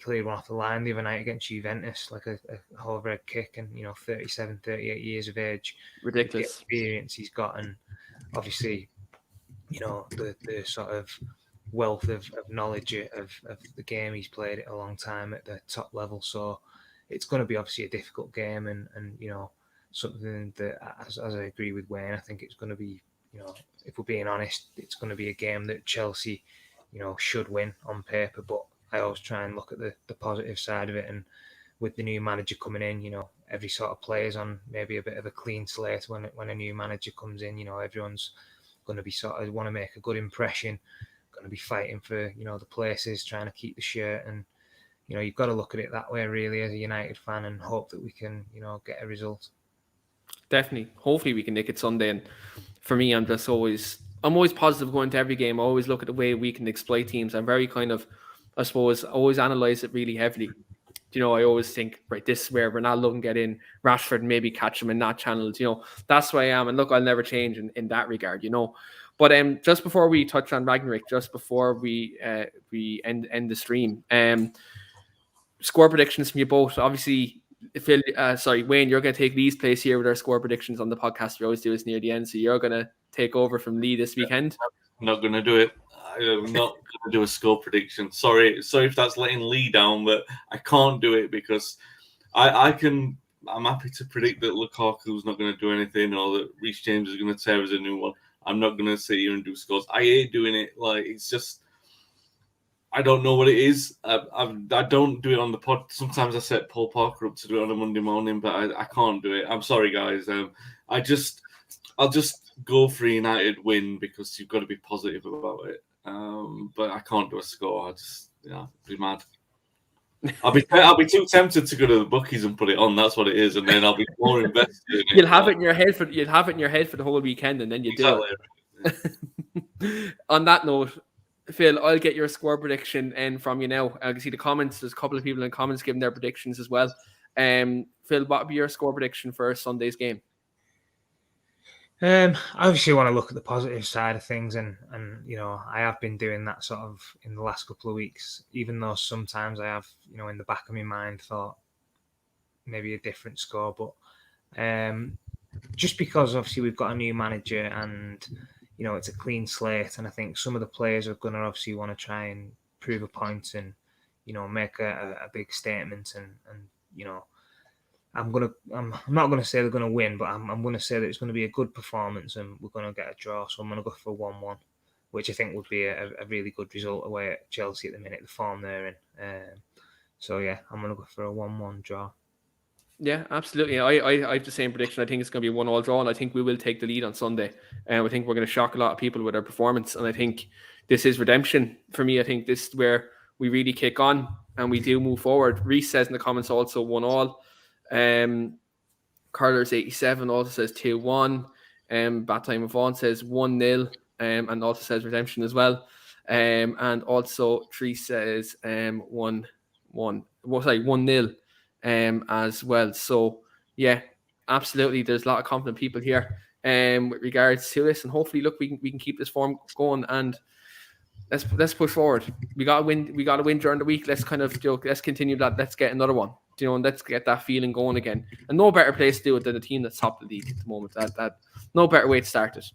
C: cleared one off the line the other night against Juventus, like a overhead kick, and 37, 38 years of age.
A: Ridiculous.
C: The experience he's got, and obviously, the sort of wealth of knowledge of the game. He's played it a long time at the top level, so it's going to be obviously a difficult game and something that, as I agree with Wayne, I think it's going to be, if we're being honest, it's going to be a game that Chelsea, should win on paper, but I always try and look at the positive side of it. And with the new manager coming in, every sort of player's on maybe a bit of a clean slate when a new manager comes in. Everyone's going to be sort of want to make a good impression, going to be fighting for, the places, trying to keep the shirt. And, you've got to look at it that way, really, as a United fan, and hope that we can, get a result.
A: Definitely. Hopefully we can nick it Sunday. And for me, I'm always positive going to every game. I always look at the way we can exploit teams. I'm very kind of, I suppose, always analyze it really heavily. I always think, right, this is where Ronaldo can get in, Rashford maybe catch him in that channel. That's who I am. And look, I'll never change in that regard, But just before we touch on Rangnick, just before we end the stream, score predictions from you both. Obviously, Phil, Wayne, you're going to take Lee's place here with our score predictions on the podcast. We always do this near the end, so you're going to take over from Lee this weekend.
B: I'm not going to do it. I'm not going to do a score prediction. Sorry if that's letting Lee down, but I can't do it because I'm happy to predict that Lukaku's not going to do anything or that Reece James is going to tear as a new one. I'm not going to sit here and do scores. I hate doing it. Like, it's just, I don't know what it is. I don't do it on the pod. Sometimes I set Paul Parker up to do it on a Monday morning, but I can't do it. I'm sorry, guys. I'll just go for a United win because you've got to be positive about it. But I can't do a score. I just, be mad. I'll be too tempted to go to the bookies and put it on. That's what it is, and then I'll be more invested in it.
A: You'll have it in your head for the whole weekend, and then you do it. On that note, Phil, I'll get your score prediction in from you now. I can see the comments. There's a couple of people in the comments giving their predictions as well. Phil, what would be your score prediction for Sunday's game?
C: I obviously want to look at the positive side of things, and I have been doing that sort of in the last couple of weeks, even though sometimes I have, in the back of my mind thought maybe a different score, but just because obviously we've got a new manager and it's a clean slate, and I think some of the players are going to obviously want to try and prove a point and make a big statement, and I'm not going to say they're going to win, but I'm going to say that it's going to be a good performance and we're going to get a draw. So I'm going to go for 1-1, which I think would be a really good result away at Chelsea at the minute, the form they're in. So yeah, I'm going to go for a 1-1 draw.
A: Yeah, absolutely. I have the same prediction. I think it's going to be a 1-1 draw, and I think we will take the lead on Sunday. And I think we're going to shock a lot of people with our performance. And I think this is redemption for me. I think this is where we really kick on and we do move forward. Reese says in the comments also 1-1. Carter's 87 also says 2-1. Bat Time of Vaughn says 1-0, and also says redemption as well. And also Tree says 1-0 as well. So yeah, absolutely. There's a lot of confident people here with regards to this, and hopefully, look, we can keep this form going and let's push forward. We got to win during the week. Let's let's continue that. Let's get another one. And let's get that feeling going again. And no better place to do it than the team that's top of the league at the moment. That no better way to start it.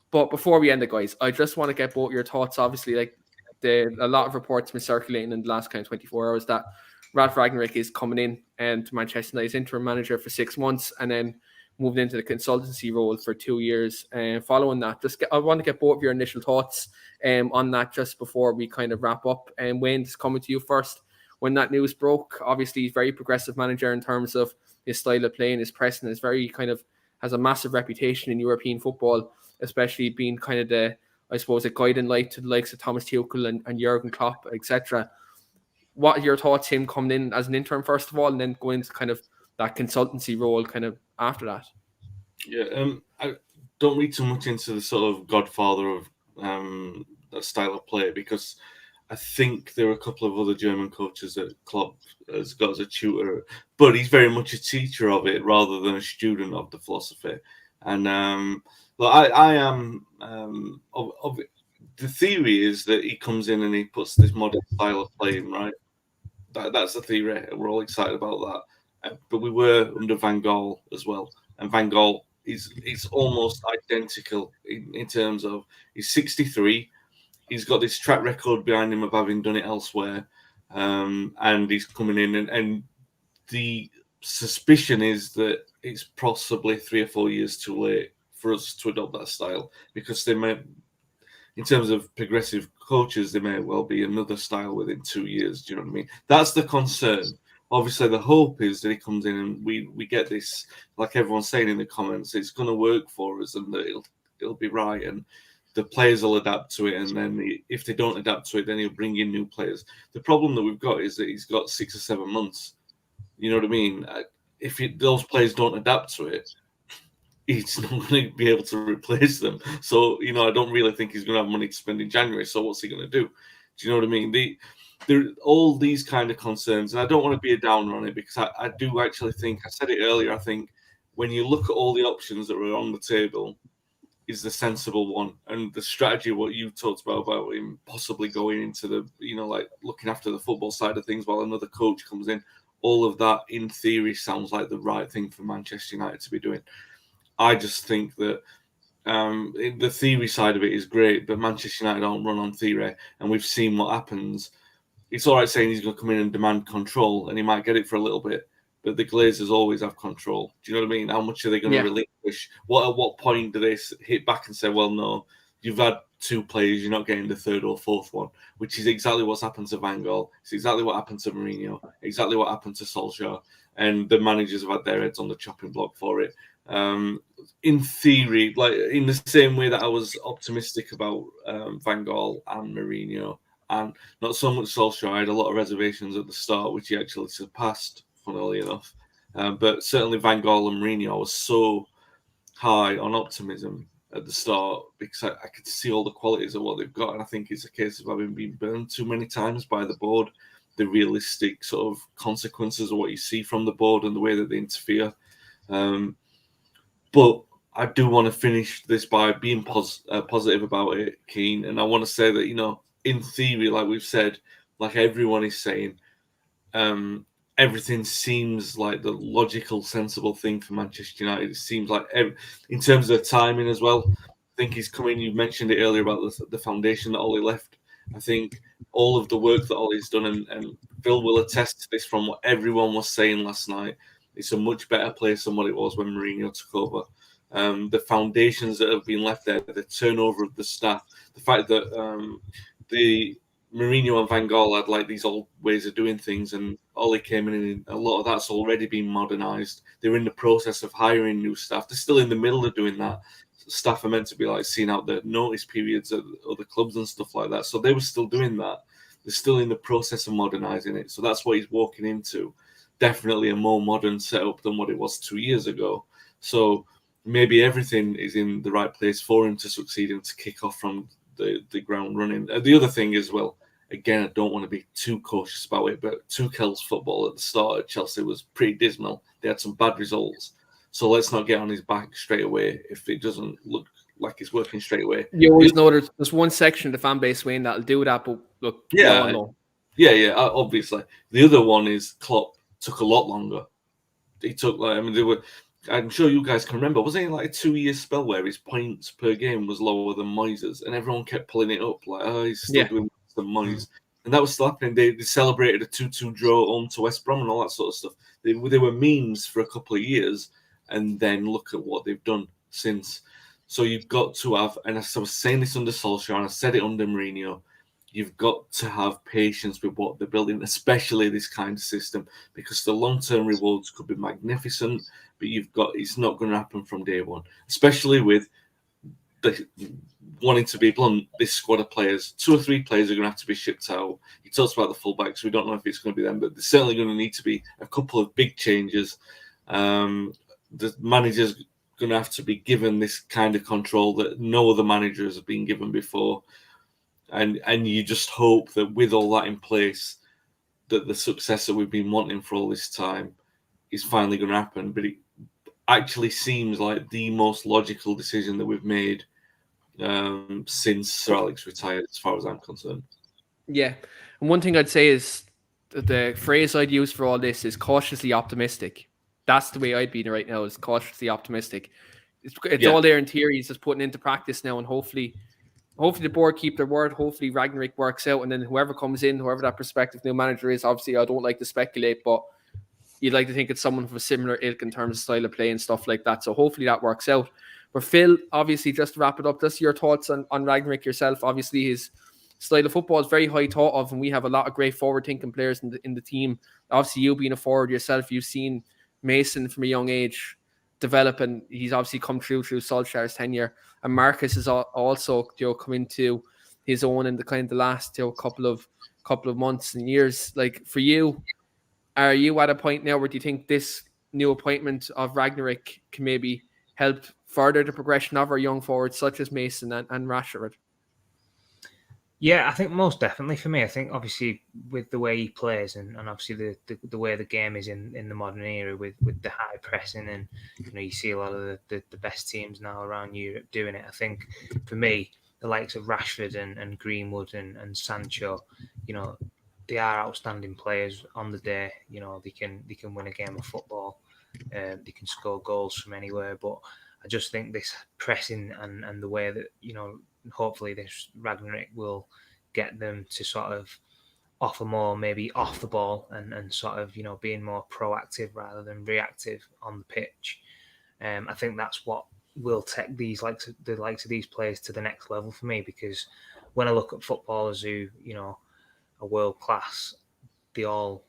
A: But before we end it, guys, I just want to get both your thoughts. Obviously, like a lot of reports been circulating in the last kind of 24 hours that Ralf Rangnick is coming in to Manchester United's interim manager for 6 months and then moving into the consultancy role for 2 years. And following that, I want to get both of your initial thoughts on that just before we kind of wrap up. And Wayne's coming to you first. When that news broke, obviously he's very progressive manager in terms of his style of playing, his pressing, is very has a massive reputation in European football, especially being kind of a guiding light to the likes of Thomas Tuchel and Jurgen Klopp, etc. What are your thoughts him coming in as an interim first of all, and then going into kind of that consultancy role kind of after that?
B: Yeah, I don't read too much into the sort of godfather of that style of play, because I think there are a couple of other German coaches that Klopp has got as a tutor, but he's very much a teacher of it rather than a student of the philosophy. And I am of the theory is that he comes in and he puts this modern style of playing, right? That's the theory. We're all excited about that. But we were under Van Gaal as well, and Van Gaal is almost identical in terms of he's 63. He's got this track record behind him of having done it elsewhere, and he's coming in, and the suspicion is that it's possibly 3 or 4 years too late for us to adopt that style, because they may, in terms of progressive coaches, there may well be another style within 2 years. Do you know what I mean? That's the concern. Obviously, the hope is that he comes in and we get this, like everyone's saying in the comments, it's going to work for us and that it'll be right, and the players will adapt to it, and then if they don't adapt to it, then he'll bring in new players. The problem that we've got is that he's got 6 or 7 months. You know what I mean? If those players don't adapt to it, he's not going to be able to replace them. So, I don't really think he's going to have money to spend in January. So what's he going to do? Do you know what I mean? There are all these kind of concerns, and I don't want to be a downer on it, because I do actually think, I said it earlier, I think when you look at all the options that were on the table, is the sensible one, and the strategy what you talked about him possibly going into the like looking after the football side of things while another coach comes in, all of that in theory sounds like the right thing for Manchester United to be doing. I just think that the theory side of it is great, but Manchester United don't run on theory, and we've seen what happens. It's all right saying he's going to come in and demand control, and he might get it for a little bit, but the Glazers always have control. Do you know what I mean? How much are they going to relinquish? At what point do they hit back and say, well, no, you've had 2 players, you're not getting the 3rd or 4th one, which is exactly what's happened to Van Gaal. It's exactly what happened to Mourinho, exactly what happened to Solskjaer, and the managers have had their heads on the chopping block for it. In theory, like in the same way that I was optimistic about Van Gaal and Mourinho, and not so much Solskjaer, I had a lot of reservations at the start, which he actually surpassed, funnily enough. But certainly Van Gaal and Mourinho, I was so high on optimism at the start because I could see all the qualities of what they've got, and I think it's a case of having been burned too many times by the board, the realistic sort of consequences of what you see from the board and the way that they interfere. But I do want to finish this by being positive about it, Keane, and I want to say that, you know, in theory, like we've said, like everyone is saying, everything seems like the logical, sensible thing for Manchester United. It seems like, in terms of timing as well, I think he's coming. You mentioned it earlier about the foundation that Ollie left. I think all of the work that Ollie's done, and Phil will attest to this from what everyone was saying last night, it's a much better place than what it was when Mourinho took over. The foundations that have been left there, the turnover of the staff, the fact that the Mourinho and Van Gaal had like these old ways of doing things, and Ollie came in and a lot of that's already been modernised. They're in the process of hiring new staff. They're still in the middle of doing that. Staff are meant to be like seeing out the notice periods at other clubs and stuff like that. So they were still doing that. They're still in the process of modernising it. So that's what he's walking into. Definitely a more modern setup than what it was 2 years ago. So maybe everything is in the right place for him to succeed and to kick off from the ground running. The other thing is, well, again, I don't want to be too cautious about it, but Tuchel's football at the start at Chelsea was pretty dismal. They had some bad results. So let's not get on his back straight away if it doesn't look like it's working straight away.
A: You always know there's one section of the fan base, Wayne, that'll do that, but look, we all know.
B: Yeah, obviously. The other one is Klopp took a lot longer. He took, like, I mean, they were, I'm sure you guys can remember, wasn't it like a 2-year spell where his points per game was lower than Moyes', and everyone kept pulling it up, like, oh, he's still doing worse than Moyes. And that was still happening. They celebrated a 2-2 draw home to West Brom and all that sort of stuff. They were memes for a couple of years, and then look at what they've done since. So you've got to have, and I was saying this under Solskjaer, and I said it under Mourinho, you've got to have patience with what they're building, especially this kind of system, because the long-term rewards could be magnificent, but it's not going to happen from day one, especially with wanting to be blunt, this squad of players. 2 or 3 players are going to have to be shipped out. He talks about the fullbacks. We don't know if it's going to be them, but there's certainly going to need to be a couple of big changes. The manager's going to have to be given this kind of control that no other manager has been given before. And you just hope that with all that in place, that the success that we've been wanting for all this time is finally going to happen. But it actually seems like the most logical decision that we've made since Sir Alex retired, as far as I'm concerned.
A: Yeah. And one thing I'd say is that the phrase I'd use for all this is cautiously optimistic. That's the way I'd be right now, is cautiously optimistic. It's all there in theory. It's just putting into practice now, and hopefully the board keep their word. Hopefully Rangnick works out, and then whoever comes in, whoever that prospective new manager is, obviously I don't like to speculate, but you'd like to think it's someone of a similar ilk in terms of style of play and stuff like that. So hopefully that works out. But Phil, obviously, just to wrap it up, just your thoughts on Rangnick yourself. Obviously his style of football is very high thought of, and we have a lot of great forward-thinking players in the team. Obviously, you being a forward yourself, you've seen Mason from a young age develop, and he's obviously come through Solskjaer's tenure. And Marcus is also come into his own in the kind of the last couple of months and years. Like, for you, are you at a point now where do you think this new appointment of Rangnick can maybe help further the progression of our young forwards such as Mason and Rashford?
C: Yeah, I think most definitely for me. I think obviously with the way he plays and obviously the way the game is in the modern era with the high pressing, and you see a lot of the best teams now around Europe doing it. I think for me, the likes of Rashford and Greenwood and Sancho, they are outstanding players on the day. You know, they can win a game of football. They can score goals from anywhere. But I just think this pressing and the way that, you know, hopefully this Ragnick will get them to sort of offer more maybe off the ball and sort of, you know, being more proactive rather than reactive on the pitch. I think that's what will take the likes of these players to the next level for me, because when I look at footballers who, you know, are world class, they all,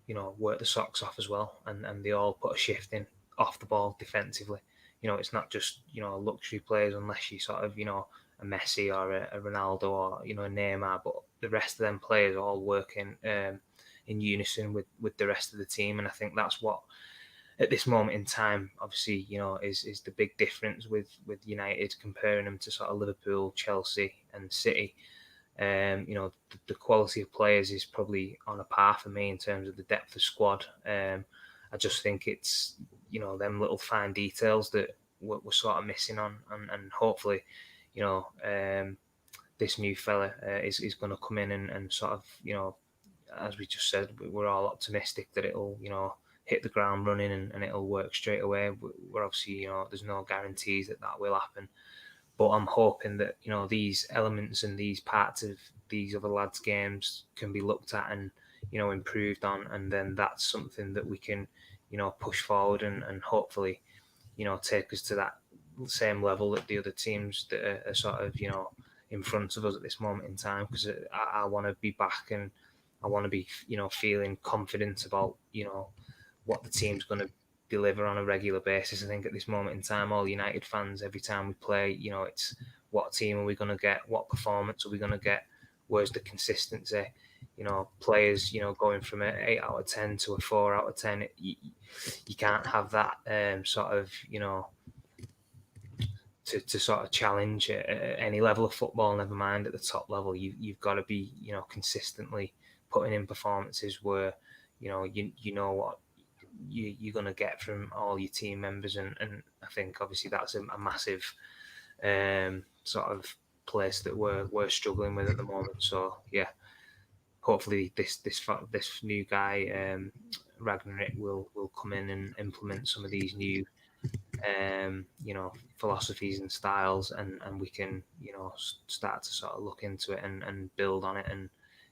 C: you know, work the socks off as well, and they all put a shift in off the ball defensively. You know, it's not just, you know, luxury players, unless you sort of, you know, a Messi or a Ronaldo or, you know, a Neymar, but the rest of them players all working in unison with the rest of the team. And I think that's what, at this moment in time, obviously, you know, is the big difference with United, comparing them to sort of Liverpool, Chelsea and City. You know, the quality of players is probably on a par for me in terms of the depth of squad. I just think it's, you know, them little fine details that we're sort of missing on, and hopefully, you know, this new fella is going to come in and sort of, you know, as we just said, we're all optimistic that it'll, you know, hit the ground running and it'll work straight away. We're obviously, you know, there's no guarantees that will happen. But I'm hoping that, you know, these elements and these parts of these other lads' games can be looked at and, you know, improved on. And then that's something that we can, you know, push forward and hopefully, you know, take us to that same level that the other teams that are sort of, you know, in front of us at this moment in time. Because I want to be back, and I want to be, you know, feeling confident about, you know, what the team's going to deliver on a regular basis. I think at this moment in time, all United fans, every time we play, you know, it's what team are we going to get? What performance are we going to get? Where's the consistency? You know, players, you know, going from an 8 out of 10 to a 4 out of 10, you can't have that sort of, you know, to sort of challenge at any level of football, never mind at the top level. You've got to be, you know, consistently putting in performances where, you know, you know what you're going to get from all your team members, and I think obviously that's a massive sort of place that we're struggling with at the moment. So yeah, hopefully this new guy Ragnick will come in and implement some of these new you know, philosophies and styles, and we can, you know, start to sort of look into it and build on it. And,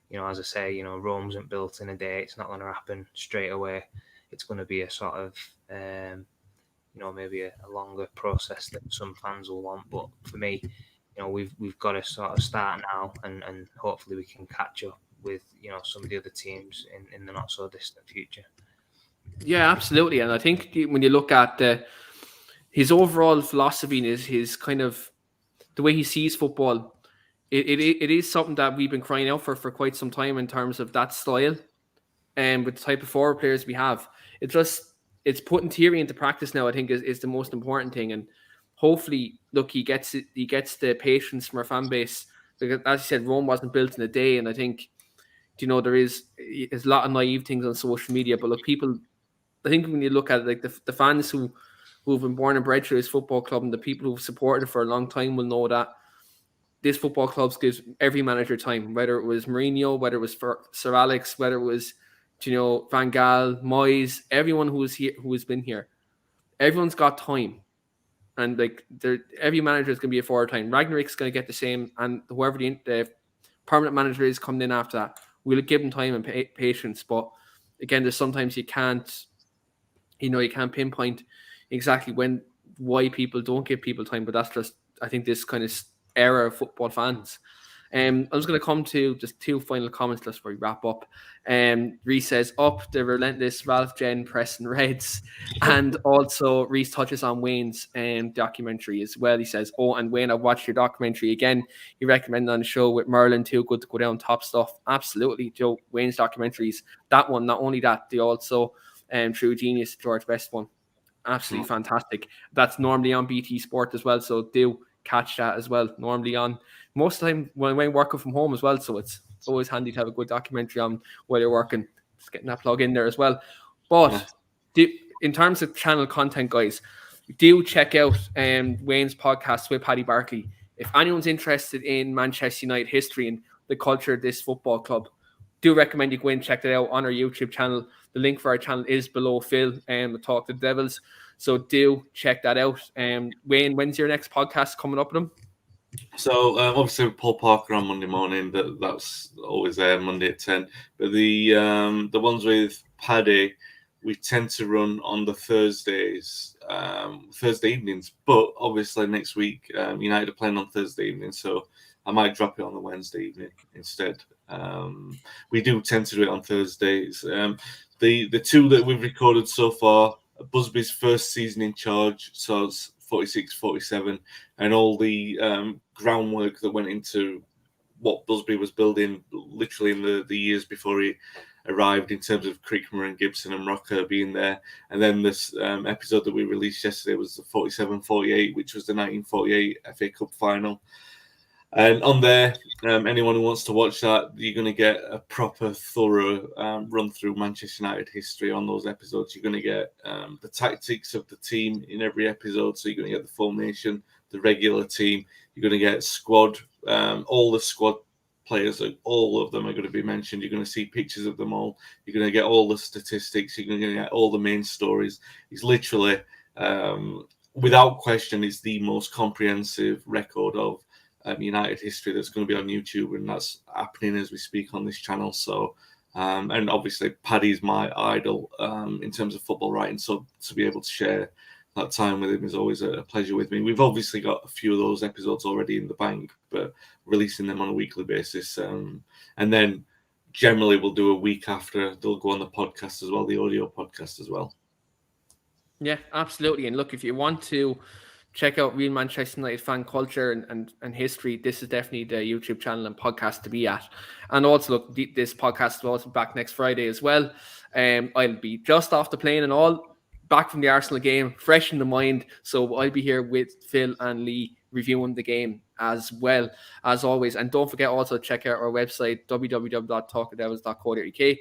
C: you know, as I say, you know, Rome wasn't built in a day. It's not going to happen straight away. It's going to be a sort of you know, maybe a longer process that some fans will want. But for me, you know, we've got to sort of start now, and hopefully we can catch up with, you know, some of the other teams in the not so distant future.
A: Yeah, absolutely. And I think when you look at his overall philosophy and his kind of the way he sees football, it is something that we've been crying out for quite some time in terms of that style, and with the type of forward players we have. It's putting theory into practice now, I think, is the most important thing. And hopefully, look, he gets the patience from our fan base, because as you said, Rome wasn't built in a day. And I think, you know, there's a lot of naive things on social media, but look, people, I think when you look at it, like the fans who've been born and bred through this football club, and the people who've supported it for a long time will know that this football club gives every manager time, whether it was Mourinho, whether it was Sir Alex, whether it was, you know, Van Gaal, Moyes, everyone who was here, who has been here, everyone's got time. And like every manager is going to be a forward time. Ragnick's going to get the same, and whoever the permanent manager is coming in after that, we'll give them time and patience. But again, there's sometimes you can't pinpoint exactly why people don't give people time. But that's just, I think, this kind of era of football fans. I'm just going to come to just two final comments just before we wrap up. Reese says, up the relentless Ralph, Jen, Preston Reds. And also Reese touches on Wayne's documentary as well. He says, oh, and Wayne, I watched your documentary again. You recommended on the show with Merlin, too good to go down, top stuff. Absolutely, Joe. Wayne's documentaries, that one, not only that, they also True Genius, George Best one. Absolutely fantastic. That's normally on BT Sport as well, so do catch that as well. Normally on most of the time when I'm working from home as well, so it's always handy to have a good documentary on while you're working. Just getting that plug in there as well. But in terms of channel content, guys, do check out Wayne's podcast with Paddy Barkley. If anyone's interested in Manchester United history and the culture of this football club, do recommend you go in and check that out on our YouTube channel. The link for our channel is below Phil and Talk to the Devils. So do check that out. Wayne, when's your next podcast coming up with them?
B: So obviously with Paul Parker on Monday morning, that's always there Monday at 10. But the ones with Paddy, we tend to run on the Thursdays, Thursday evenings. But obviously next week, United are playing on Thursday evening, so I might drop it on the Wednesday evening instead. We do tend to do it on Thursdays. The two that we've recorded so far, Busby's first season in charge, so it's 46-47, and all the groundwork that went into what Busby was building literally in the years before he arrived, in terms of Creekmer and Gibson and Rocker being there. And then this episode that we released yesterday was the 47-48, which was the 1948 FA Cup final. And on there, anyone who wants to watch that, you're going to get a proper, thorough run through Manchester United history on those episodes. You're going to get the tactics of the team in every episode. So you're going to get the formation, the regular team. You're going to get squad, all the squad players, all of them are going to be mentioned. You're going to see pictures of them all. You're going to get all the statistics. You're going to get all the main stories. It's literally, without question, it's the most comprehensive record of United history that's going to be on YouTube, and that's happening as we speak on this channel. So, and obviously Paddy's my idol in terms of football writing, so to be able to share that time with him is always a pleasure with me. We've obviously got a few of those episodes already in the bank, but releasing them on a weekly basis, and then generally we'll do a week after. They'll go on the podcast as well, the audio podcast as well.
A: Yeah, absolutely. And look, if you want to check out real Manchester United fan culture and history, this is definitely the YouTube channel and podcast to be at. And also, look, this podcast will also be back next Friday as well. I'll be just off the plane and all, back from the Arsenal game, fresh in the mind. So I'll be here with Phil and Lee reviewing the game as well, as always. And don't forget also to check out our website, www.talkofdevils.co.uk.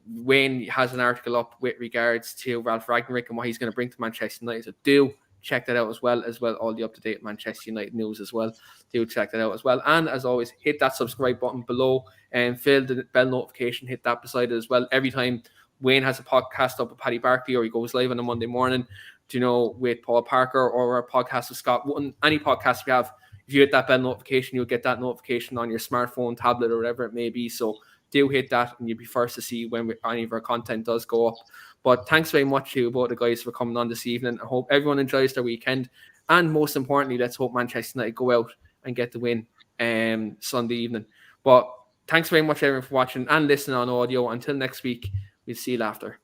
A: Wayne has an article up with regards to Ralf Rangnick and what he's going to bring to Manchester United. So do check that out as well. All the up-to-date Manchester United news as well. Do check that out as well. And as always, hit that subscribe button below and fill the bell notification, hit that beside it as well. Every time Wayne has a podcast up with Paddy Barkley, or he goes live on a Monday morning, with Paul Parker, or a podcast with Scott Wootton, any podcast we have, if you hit that bell notification, you'll get that notification on your smartphone, tablet, or whatever it may be. So do hit that, and you'll be first to see when any of our content does go up. But thanks very much to both the guys for coming on this evening. I hope everyone enjoys their weekend. And most importantly, let's hope Manchester United go out and get the win Sunday evening. But thanks very much, everyone, for watching and listening on audio. Until next week, we'll see you after.